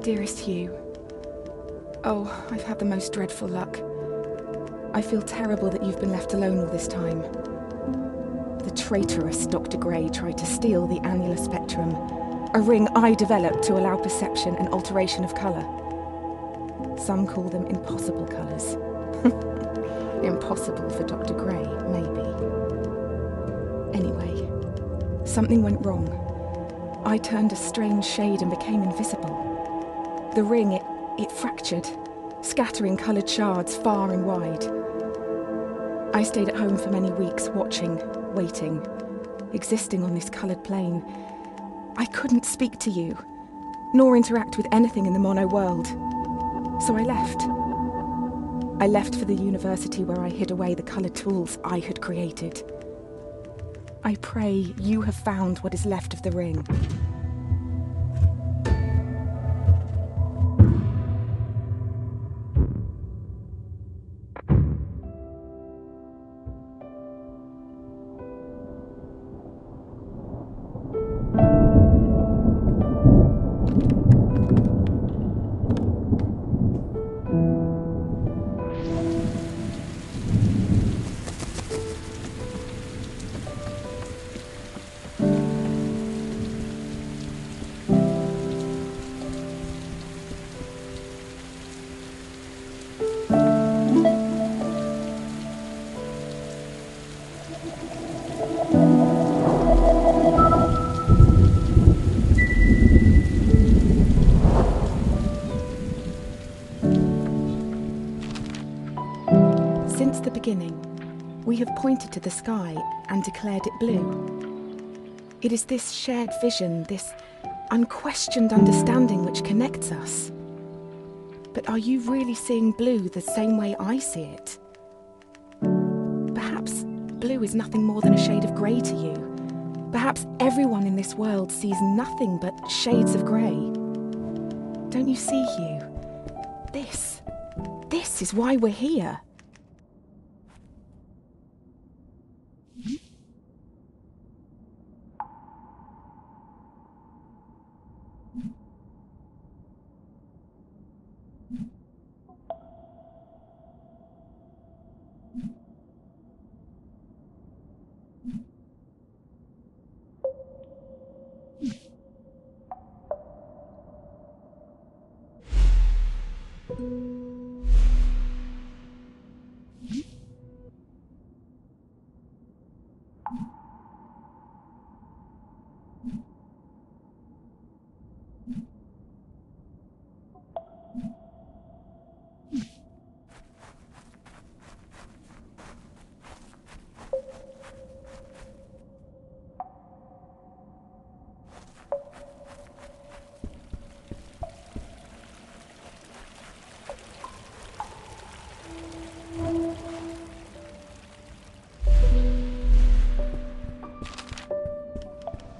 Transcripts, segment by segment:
Dearest Hugh, oh, I've had the most dreadful luck. I feel terrible that you've been left alone all this time. The traitorous Dr. Gray tried to steal the annular spectrum, a ring I developed to allow perception and alteration of colour. Some call them impossible colours. Impossible for Dr. Gray, maybe. Anyway, something went wrong. I turned a strange shade and became invisible. The ring, it fractured, scattering coloured shards far and wide. I stayed at home for many weeks, watching, waiting, existing on this coloured plane. I couldn't speak to you, nor interact with anything in the mono world. So I left. I left for the university where I hid away the coloured tools I had created. I pray you have found what is left of the ring. Since the beginning, we have pointed to the sky and declared it blue. It is this shared vision, this unquestioned understanding which connects us. But are you really seeing blue the same way I see it? Perhaps blue is nothing more than a shade of grey to you. Perhaps everyone in this world sees nothing but shades of grey. Don't you see, Hugh? This is why we're here.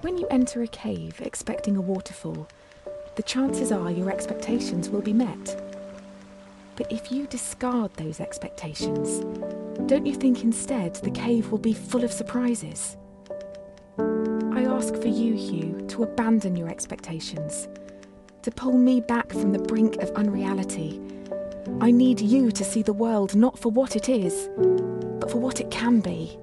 When you enter a cave expecting a waterfall, the chances are your expectations will be met. But if you discard those expectations, don't you think instead the cave will be full of surprises? I ask for you, Hugh, to abandon your expectations, to pull me back from the brink of unreality. I need you to see the world not for what it is, but for what it can be.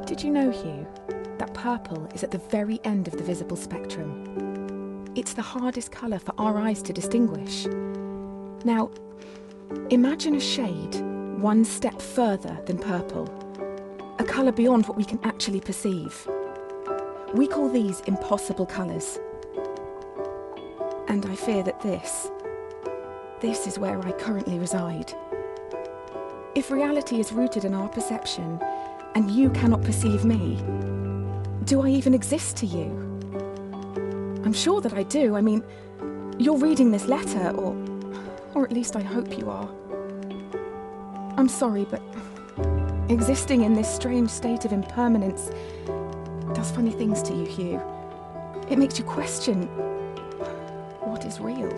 Did you know, Hugh, that purple is at the very end of the visible spectrum? It's the hardest colour for our eyes to distinguish. Now, imagine a shade one step further than purple, a colour beyond what we can actually perceive. We call these impossible colours. And I fear that this is where I currently reside. If reality is rooted in our perception, and you cannot perceive me, do I even exist to you? I'm sure that I do. I mean, you're reading this letter, or at least I hope you are. I'm sorry, but existing in this strange state of impermanence does funny things to you, Hugh. It makes you question what is real.